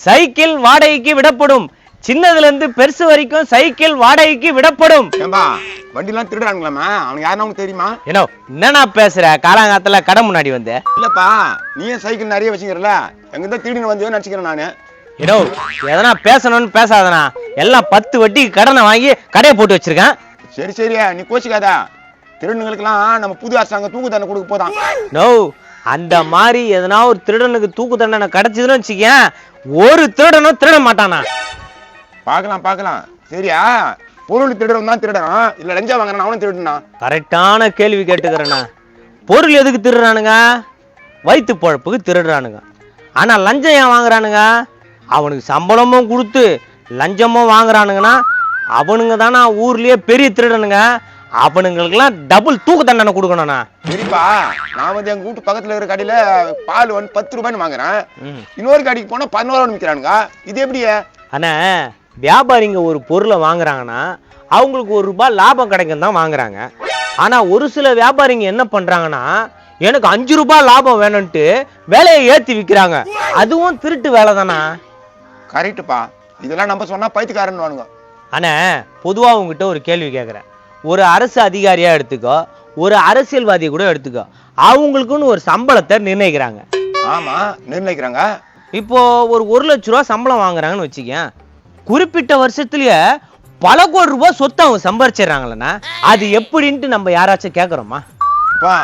Cycle வாடகைக்கு விடப்படும். சின்னதுல இருந்து பெருசு வரைக்கும் சைக்கிள் வாடகைக்கு விடப்படும். ஏம்பா வண்டிலாம் திருடுறானுங்களாமா? அவனுக்கு யாருன்னு உங்களுக்கு தெரியுமா? ஏனோ என்னன்னா பேசுற? காலாங்காத்துல கடை முன்னாடி வந்து இல்லப்பா, நீயே சைக்கிள் நிறைய வச்சுக்கிறல, எங்கிட்ட திருடின்னு வந்து நினைச்சுக்கிறேன் நானு. ஏனோ எதனா பேசணும்னு பேசாதனா, எல்லாம் 10 வட்டிக்கு கடனை வாங்கி கடையை போட்டு வச்சிருக்கேன். சரி சரி, நீ கோச்சிக்காதா. திருடனுங்களுக்கெல்லாம் நம்ம புது அரசாங்கம் தூக்கு தண்டனை கொடுக்க போதான். நோ, அந்த மாதிரி எதனா ஒரு திருடனுக்கு தூக்கு தண்டனை கிடைச்சதுன்னு வச்சுக்கேன், ஒரு திருடனும் திருட மாட்டானா? பார்க்கலாம் பார்க்கலாம். சரியா, பொருள் திருடுறவன் தான் திருடணும், இல்ல லஞ்சா வாங்குறான் அவனும் திருடுனா? கரெக்டான கேள்வி கேட்டுக்கிறேண்ணா. பொருள் எதுக்கு திருடுறானுங்க? வயிற்று பொழப்புக்கு திருடுறானுங்க. ஆனா லஞ்சம் ஏன் வாங்குறானுங்க? அவனுக்கு சம்பளமும் கொடுத்து லஞ்சமும் வாங்குறானுங்கன்னா அவனுங்க தானே ஊர்லயே பெரிய திருடனுங்க. அவனுங்களுக்கெல்லாம் டபுள் தூக்கு தண்டனை கொடுக்கணும்ண்ணா. சரிப்பா, நான் வந்து எங்க வீட்டு பக்கத்துல இருக்கிற கடையில பால் வந்து 10 ரூபாய்னு வாங்குறேன், இன்னொரு கடைக்கு போனா 11 ரூபான்னு விற்கிறானுங்க. இது எப்படியே? ஆனா வியாபாரிங்க ஒரு பொருளை வாங்குறாங்கன்னா அவங்களுக்கு 1 ரூபாய் லாபம் கிடைக்கும் தான் வாங்குறாங்க. ஆனா ஒரு சில வியாபாரிங்க என்ன பண்றாங்கன்னா, எனக்கு 5 ரூபாய் லாபம் வேணும்ட்டு விலையை ஏத்தி விற்கிறாங்க. அதுவும் திருட்டு வேலை தானா? கரெக்டுப்பா, இதெல்லாம் நம்ம சொன்னா பைத்தியக்காரன் வானுங்க. ஆனா பொதுவா உங்ககிட்ட ஒரு கேள்வி கேட்குறேன். ஒரு அரசு அதிகாரியா எடுத்துக்கோ, ஒரு அரசியல்வாதி கூட எடுத்துக்கோ, அவங்களுக்குன்னு ஒரு சம்பளத்தை நிர்ணயிக்கிறாங்க. ஆமா, நிர்ணயிக்கிறாங்க. இப்போ ஒரு 1 லட்ச ரூபா சம்பளம் வாங்குறாங்கன்னு வச்சுக்கேன், குறிப்பிட்ட வருஷத்துலயே பல கோடி ரூபாய் சொத்தை அவங்க சம்பாரிச்சிடறாங்களா? அது எப்படின்ட்டு நம்ம யாராச்சும் கேட்கறோமா? அப்பா,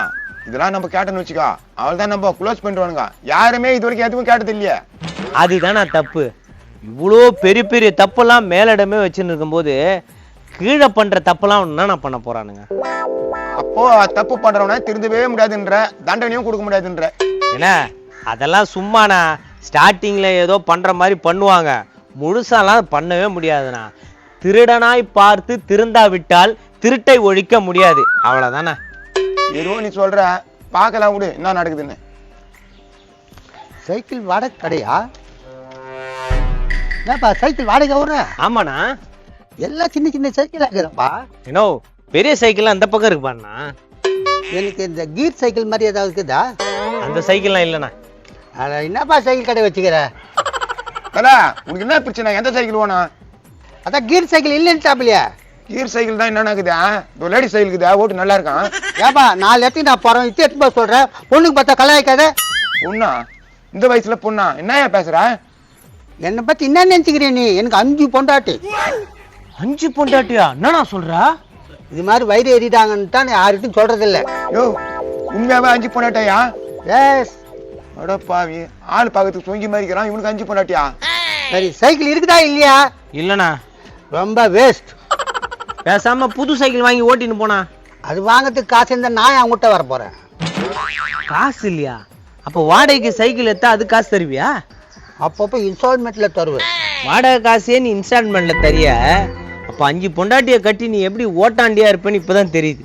இதெல்லாம் நம்ம கேட்டோன்னு வச்சுக்கோ, அவள் தான் நம்ம க்ளோஸ் பண்ணிடுவானுங்க. யாருமே இது வரைக்கும் எதுவும் கேட்டது இல்லையே. அதுதானே தப்பு. இவ்வளோ பெரிய பெரிய தப்பெல்லாம் மேலிடமே வச்சுன்னு இருக்கும்போது கீழே பண்ற தப்பெல்லாம் என்னென்ன பண்ண போறானுங்க? அப்போ தப்பு பண்றவன திருந்தவே முடியாதுன்ற, தண்டனையும் கொடுக்க முடியாதுன்ற. ஏன்னா அதெல்லாம் சும்மாண்ணா, ஸ்டார்டிங்ல ஏதோ பண்ற மாதிரி பண்ணுவாங்க, முழுசாலாம் பண்ணவே முடியாதுண்ணா. திருடனாய் பார்த்து திருந்தாவிட்டால் திருட்டை ஒழிக்க முடியாது, அவ்வளவுதானே. ஏதோ நீ சொல்ற, பார்க்கலாம் விடு என்ன நடக்குதுன்னு. சைக்கிள் வாடகை கடையா? என்னப்பா சைக்கிள் வாடகை வரும்? ஆமாண்ணா, எல்லாம் சின்ன சின்ன சைக்கிள் ஆகுதுப்பா. ஏன்னோ பெரிய சைக்கிள் அந்த பக்கம் இருக்குப்பாண்ணா. எனக்கு இந்த கீர் சைக்கிள் மாதிரி ஏதாவது இருக்குதா? அந்த சைக்கிள்லாம் இல்லைண்ணா. அட என்னப்பா சைக்கிள் கடை வச்சுக்கிற? உனக்கு என்ன பிரச்சனை? எந்த சைக்கிள் வேணும்? அதான் கீர் சைக்கிள் இல்லைன்னுட்டாப்லையா? கீர் சைக்கிள் தான் என்ன இருக்குதா? லேடி சைக்கிள் இருக்குதா? ஓட்டு நல்லா இருக்கான். ஏப்பா 4 இடத்துக்கு நான் போறேன், இத்தி எடுத்து போய் சொல்றேன், பொண்ணுக்கு பார்த்தா கலாய்க்காத. பொண்ணா? இந்த வயசுல பொண்ணா? என்னையா பேசுற? என்னை பத்தி என்ன நினைச்சுக்கிறேன் நீ? எனக்கு 5 பொண்டாட்டி. 5 பொண்டாட்டியா? என்னண்ணா சொல்றா? இது மாதிரி வயிறு ஏறிட்டாங்கன்னு தான் யாருக்கும் சொல்றது இல்லை. யோ, உண்மையாவே 5 பொண்டாட்டியா? எஸ். அட பாவி, ஆள் பாக்கிறதுக்கு சொங்கி மாதிரி இருக்கிறான், இவனுக்கு 5 பொண்டாட்டியா? சரி, சைக்கிள் இருக்குதா இல்லையா? இல்லண்ணா. ரொம்ப வேஸ்ட். பேசாம புது சைக்கிள் வாங்கி ஓட்டின்னு போனா. அது வாங்கிறதுக்கு காசு இருந்தா நான் அவங்ககிட்ட வர போறேன். காசு இல்லையா? அப்ப வாடகைக்கு சைக்கிள் எடுத்தா அது காசு தருவியா? அப்பப்போ இன்ஸ்டால்மெண்ட்ல தருவேன். வாடகை காசே நீ இன்ஸ்டால்மெண்ட்ல தரிய, அப்ப 5 பொண்டாட்டிய கட்டி நீ எப்படி ஓட்டாண்டியா இருப்பேன்னு இப்பதான் தெரியுது.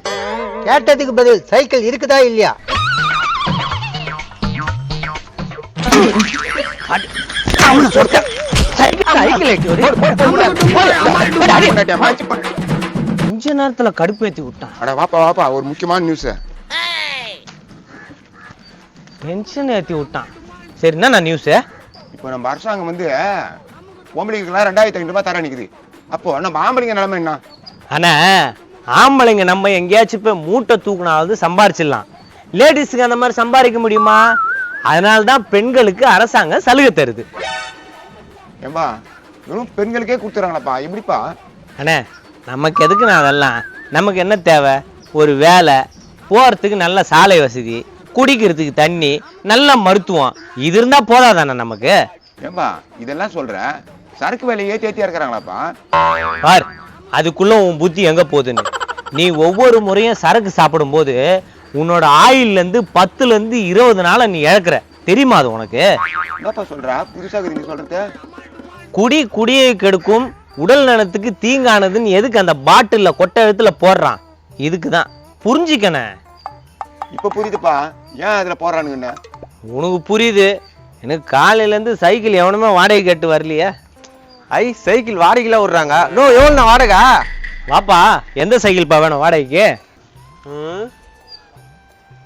கேட்டதுக்கு பதில் சைக்கிள் இருக்குதா இல்லையா? கொஞ்ச நேரத்துல கடுப்பேத்தி விட்டான். அட வாப்பா வாப்பா, ஒரு முக்கியமான நியூஸ். டென்ஷன் ஏத்தி விட்டான். சரி, என்ன நியூஸ்? இப்போ நம்ம அரசாங்கம் வந்து பொம்பளைங்களுக்குலாம் 2500 ரூபாய் தர நிக்குது. அப்போ நம்ம ஆம்பளைங்க நிலைமை என்ன? ஆனா ஆம்பளைங்க நம்ம எங்கேயாச்சும் போய் மூட்டை தூக்குனாவது சம்பாரிச்சிடலாம், லேடிஸுக்கு அந்த மாதிரி சம்பாதிக்க முடியுமா? அதனால்தான் பெண்களுக்கு அரசாங்கம் சலுகை தருது. ஏம்பா, வெறும் பெண்களுக்கே கொடுத்துறாங்களப்பா, எப்படிப்பா? அண்ணே, நமக்கு எதுக்கு நான் அதெல்லாம்? நமக்கு என்ன தேவை? ஒரு வேலை, போறதுக்கு நல்ல சாலை வசதி, குடிக்கிறதுக்கு தண்ணி, நல்ல மருத்துவம், இது இருந்தா போதாதானே நமக்கு? ஏம்பா இதெல்லாம் சொல்ற, சரக்கு வேலையை ஏத்தி இருக்கிறாங்களாப்பா? பார், அதுக்குள்ள உன் புத்தி எங்க போகுதுன்னு. நீ ஒவ்வொரு முறையும் சரக்கு சாப்பிடும் போது உன்னோட ஆயில்ல இருந்து 10ல இருந்து 20 நாளை நீ இழக்கிற, தெரியுமா அது உனக்கு? என்னப்பா சொல்ற? புதுசா நீ சொல்றது. குடியை கெடுக்கும், உடல் நலத்துக்கு தீங்கானதுன்னு எதுக்கு அந்த பாட்டில்ல கொட்டை எழுத்துல போடுறான்? இதுக்குதான். புரிஞ்சுக்கணே. இப்ப புரியுதுப்பா, ஏன் அதுல போடுறானுங்கன்னு. உனக்கு புரியுது, எனக்கு காலையில இருந்து சைக்கிள் எவனுமே வாடகை கேட்டு வரலையே. சைக்கிள் வாடகைல விடுறாங்க. நோ, எவ்வளோ வாடகை? வாப்பா, எந்த சைக்கிள் பா வேணும் வாடகைக்கு?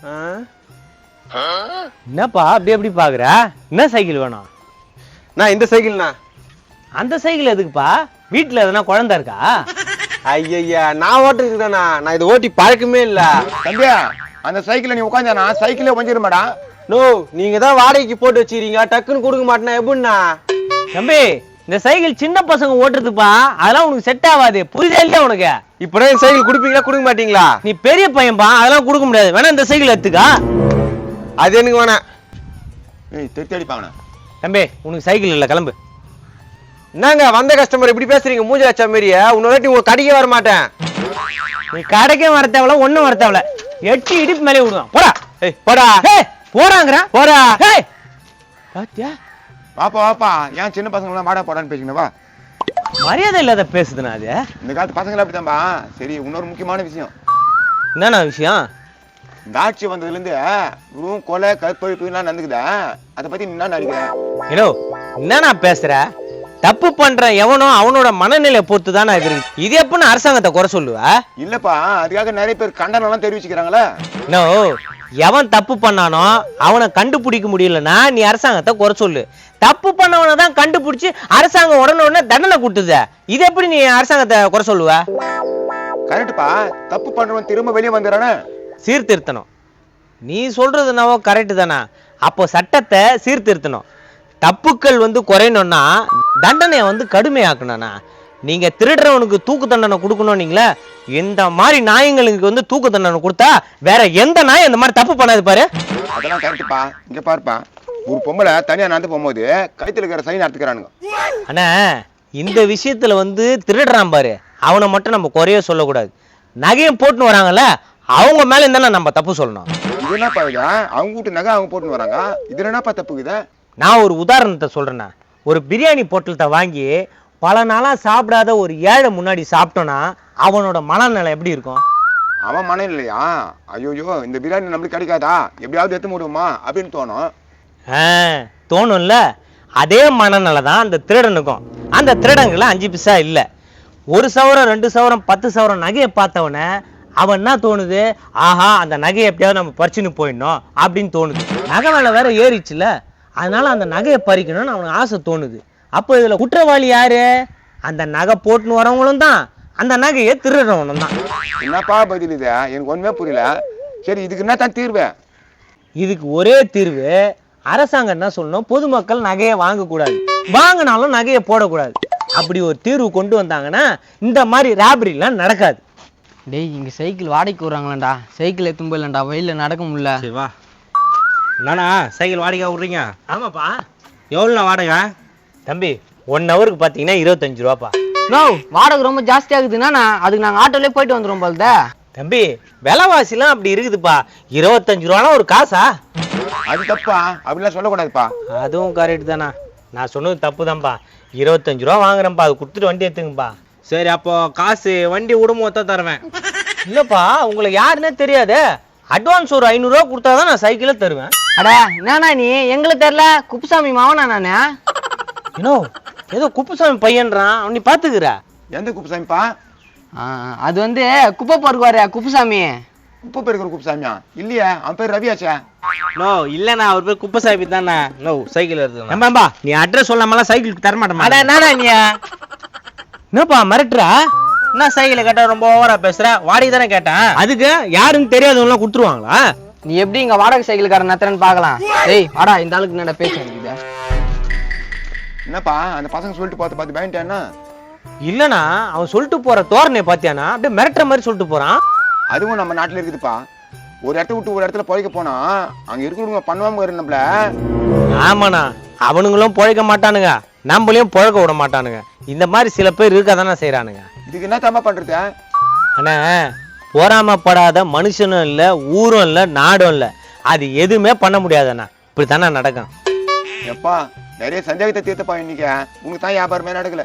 ஆ என்னப்பா அப்படி எப்படி பாக்குற? என்ன சைக்கிள் வேணும்? நான் இந்த சைக்கிள்ண்ணா. அந்த சைக்கிள் எதுக்குப்பா? வீட்டுல எதனா குழந்தை இருக்கா? ஐயா நான் ஓட்டுறதுக்கு தானா, நான் இதை ஓட்டி பழக்கமே இல்ல. தம்பியா அந்த சைக்கிள்ல நீ உட்காந்தானா சைக்கிளே கொஞ்சிருமாடா. நோ, நீங்க தான் வாடகைக்கு போட்டு வச்சிருக்கீங்க, டக்குன்னு கொடுக்க மாட்டேனா எப்படின்னா? தம்பி இந்த சைக்கிள் சின்ன பசங்க ஓட்டுறதுப்பா, அதெல்லாம் உனக்கு செட் ஆகாது. புரியுதா இல்லையா உனக்கு? இப்பதான் இந்த சைக்கிள் கொடுப்பீங்களா கொடுக்க மாட்டீங்களா? நீ பெரிய பையன்பா, அதெல்லாம் கொடுக்க முடியாது. வேணா இந்த சைக்கிள் எடுத்துக்கா. அது எனக்கு வேணாம். ஏய் திருத்தி அடிப்பாங்கண்ணா. தம்பி உனக்கு சைக்கிள் இல்லை, கிளம்பு. என்னங்க வந்த கஸ்டமர் இப்படி பேசுறீங்க? மூஞ்சி வச்ச மாரியே. உன்னொரு உங்க கடைக்கே வர மாட்டேன். நீ கடைக்கே வர தேவல, ஒன்னும் வர தேவல. எட்டி இடிப்பு மேலே விடுவான். போடா. ஏய் போடா. போறாங்கிறான். போடா. பாத்தியா? வாப்பா வாப்பா, ஏன் சின்ன பசங்க எல்லாம் வாடா போடான்னு பேசிக்கணும் வா. மரியாதை இல்லாத பேசுதுண்ணா அது. இந்த காலத்து பசங்களை அப்படித்தான்பா. சரி, இன்னொரு முக்கியமான விஷயம். என்னண்ணா விஷயம்? இந்த ஆட்சி வந்ததுல இருந்து ரூம் கொலை கற்பழிப்பு எல்லாம் நடந்துக்குதா, அதை பத்தி என்ன நினைக்கிறேன்? ஏனோ என்னண்ணா பேசுற? தப்பு பண்ற எவனோ அவனோட மனநிலை பொறுத்து தானே இது இருக்கு. இது எப்பன்னு அரசாங்கத்தை குறை சொல்லுவ? இல்லப்பா, அதுக்காக நிறைய பேர் கண்டனம் எல்லாம் தெரிவிச்சுக்கிறாங்களே. நோ, எவன் தப்பு பண்ணானோ அவனை கண்டுபிடிக்க முடியலன்னா நீ அரசாங்கத்தை குறை சொல்லு. தப்பு பண்ணவனை தான் கண்டுபிடிச்சு அரசாங்கம் உடனே தண்டனை கொடுத்துத. இது எப்படி நீ அரசாங்கத்தை குறை சொல்லுவ? கரெக்டுப்பா, தப்பு பண்றவன் திரும்ப வெளியே வந்துடுறானே. சீர்திருத்தணும். நீ சொல்றது என்னவோ கரெக்டு தானே. அப்போ சட்டத்தை சீர்திருத்தணும். தப்புக்கள் குறையணும்னா தண்டனையை கடுமையாக்கணும்னா, நீங்க திருடுறவனுக்கு தூக்கு தண்டனை கொடுக்கணும். நீங்களே இந்த மாதிரி நாயங்களுக்கு தூக்கு தண்டனை கொடுத்தா வேற எந்த நாயும் இந்த மாதிரி தப்பு பண்ணாது பாரு. அதெல்லாம் கரெக்டுப்பா. இங்க பாருப்பா, ஒரு பொம்பளை தனியா நடந்து போகும்போது கழுத்துல இருக்கிற சைன் நடத்துக்கிறானுங்க. ஆனா இந்த விஷயத்துல திருடுறான் பாரு, அவனை மட்டும் நம்ம குறைய சொல்லக்கூடாது. நகையும் போட்டுன்னு வராங்கல்ல, அவங்க மேல இருந்தா நம்ம தப்பு சொல்லணும். இது என்னப்பா இது? அவங்க வீட்டு நகை அவங்க போட்டுன்னு வராங்க, இது என்னப்பா தப்புக்குது? நான் ஒரு உதாரணத்தை சொல்றேன்னா, ஒரு பிரியாணி பொட்டலத்தை வாங்கி பல நாளா சாப்பிடாத ஒரு ஏழை முன்னாடி சாப்பிட்டோன்னா அவனோட மனநிலை எப்படி இருக்கும்? அவன் மனம் இல்லையா, ஐயோ இந்த பிரியாணி நம்மளுக்கு கிடைக்காதா, எப்படியாவது எடுத்து முடியுமா அப்படின்னு தோணும். தோணும்ல. அதே மனநிலை தான் அந்த திருடனுக்கும். அந்த திருடங்களை 5 பைசா இல்லை. 1 சவரம் 2 சவரம் 10 சவரம் நகையை பார்த்தவன அவன் என்ன தோணுது? ஆஹா, அந்த நகையை எப்படியாவது நம்ம பறிச்சுன்னு போயிடணும் அப்படின்னு தோணுது. நகை வேலை வேற ஏறிச்சுல, அதனால அந்த நகையை பறிக்கணும்னு அவனுக்கு ஆசை தோணுது. அப்போ இதுல குற்றவாளி யாரு? அந்த நகை போட்டுன்னு வரவங்களும் தான், அந்த நகையை திருடுறவனும் தான். என்னப்பா பதில் இது? எனக்கு ஒண்ணுமே புரியல. சரி, இதுக்கு என்ன தான் தீர்வு? இதுக்கு ஒரே தீர்வு, அரசாங்கம் என்ன சொல்லணும், பொதுமக்கள் நகையை வாங்கக்கூடாது, வாங்கினாலும் நகையை போடக்கூடாது. அப்படி ஒரு தீர்வு கொண்டு வந்தாங்கன்னா இந்த மாதிரி ராபரிலாம் நடக்காது. டேய், இங்க சைக்கிள் வாடகைக்கு வராங்களாண்டா. சைக்கிள் எத்தும் போயிடலாம்டா, வெயில நடக்க முடியல. சரி வா. என்னண்ணா சைக்கிள் வாடகை விட்றீங்க? ஆமாப்பா. எவ்வளோண்ணா வாடகை? தம்பி 1 ஹவருக்கு பார்த்தீங்கன்னா 25 ரூபாப்பா. நோ, வாடகை ரொம்ப ஜாஸ்தி ஆகுதுன்னா அதுக்கு நாங்கள் ஆட்டோலேயே போயிட்டு வந்துடும் போல்த. தம்பி விலைவாசிலாம் அப்படி இருக்குதுப்பா. 25 ரூபாலாம் ஒரு காசா? அது தப்பா, அப்படிலாம் சொல்லக்கூடாதுப்பா. அதுவும் கரெக்ட் தானா. நான் சொன்னது தப்பு தான்ப்பா. 25 ரூபா வாங்குறேன்ப்பா, அதை கொடுத்துட்டு வண்டி எடுத்துங்கப்பா. சரி, அப்போ காசு வண்டி விடுமோத்தான் தருவேன். இல்லப்பா, உங்களை யாருன்னே தெரியாது. அட்வான்ஸ் ஒரு 500 ரூபா கொடுத்தாதான் நான் சைக்கிளே தருவேன். அட என்னண்ணா நீ, எங்களுக்கு தெரியல, குப்புசாமி மாவனா நானு. இன்னும் ஏதோ குப்புசாமி பையன்றான், அவன் நீ பாத்துக்கிற? எந்த குப்புசாமிப்பா? அது குப்பை பொறுக்குவாரு குப்புசாமி. குப்பை பெருக்கிற குப்புசாமியா? இல்லையா, அவன் பேர் ரவியாச்சா? நோ இல்லண்ணா, அவர் பேர் குப்பசாமி தானே. நோ, சைக்கிள் எடுத்து. நம்பா, நீ அட்ரஸ் சொல்லாமலாம் சைக்கிளுக்கு தர மாட்டேன். அட என்னடா நீ, என்னப்பா மிரட்டுறா? என்ன சைக்கிளை கேட்டா ரொம்ப ஓவரா பேசுற? வாடகை தானே கேட்டேன். அதுக்கு யாருன்னு தெரியாதவங்களாம் கொடுத்துருவாங்களா? நீ எப்படி இங்க வாடகை சைக்கிள்காரன் நத்துறன்னு பாக்கலாம். டேய் வாடா, இந்த ஆளுக்கு என்னடா பேச வேண்டியது? என்னப்பா அந்த பசங்க சொல்லிட்டு பார்த்து பயன்ட்டானா? இல்லனா அவன் சொல்லிட்டு போற தோரணையை பாத்தியானா? அப்படியே மிரட்டுற மாதிரி சொல்லிட்டு போறான். அதுவும் நம்ம நாட்டுல இருக்குதுப்பா. ஒரு இடத்த விட்டு ஒரு இடத்துல பொழைக்க போனா அங்க இருக்கிறவங்க பண்ணுவாங்க நம்மள. ஆமாண்ணா, அவனுங்களும் பொழைக்க மாட்டானுங்க, நம்மளையும் பொழைக்க விட மாட்டானுங்க. இந்த மாதிரி சில பேர் இருக்கதானே செய்யறானுங்க. இதுக்கு என்ன தம்பா பண்றது? அண்ணா, போராமப்படாத மனுஷனும் இல்ல, ஊரும் இல்ல, நாடும் இல்ல. அது எதுவுமே பண்ண முடியாதுண்ணா. இப்படித்தானே நடக்கும். எப்பா நிறைய சந்தேகத்தை தீர்த்தப்பா. இன்னைக்கு உனக்கு தான் வியாபாரமே நடக்கல.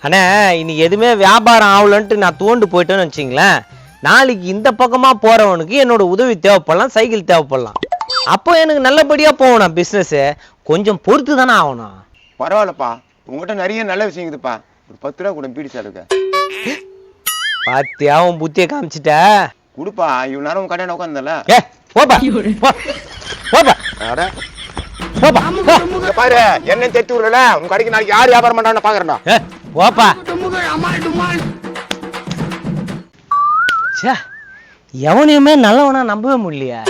அண்ணா, இன்னைக்கு எதுவுமே வியாபாரம் ஆகலன்ட்டு நான் தூண்டு போயிட்டேன்னு வச்சிங்களேன், நாளைக்கு இந்த பக்கமா போறவனுக்கு என்னோட உதவி தேவைப்படலாம், சைக்கிள் தேவைப்படலாம். அப்போ எனக்கு நல்லபடியா போகணும் பிசினஸ். கொஞ்சம் பொறுத்து தானே ஆகணும். பரவாயில்லப்பா, உங்ககிட்ட நிறைய நல்ல விஷயம் இருக்குதுப்பா. ஒரு 10 ரூபா கூட பீடி சாருக்கு பாத்தியா, உன் புத்தியை காமிச்சிட்ட. கொடுப்பா, இவ்வளவு நேரம் கடையில உட்காந்துல. ஏ போப்பா, போப்பா. அட போப்பா போ. இங்க பாரு என்ன தெத்தி விடல உங்க கடைக்கு நாளைக்கு யார் வியாபாரம் பண்றான்னு பாக்குறேன்டா. போப்பா ச்சே, எவனையுமே நல்லவனா நம்பவே முடியலையா.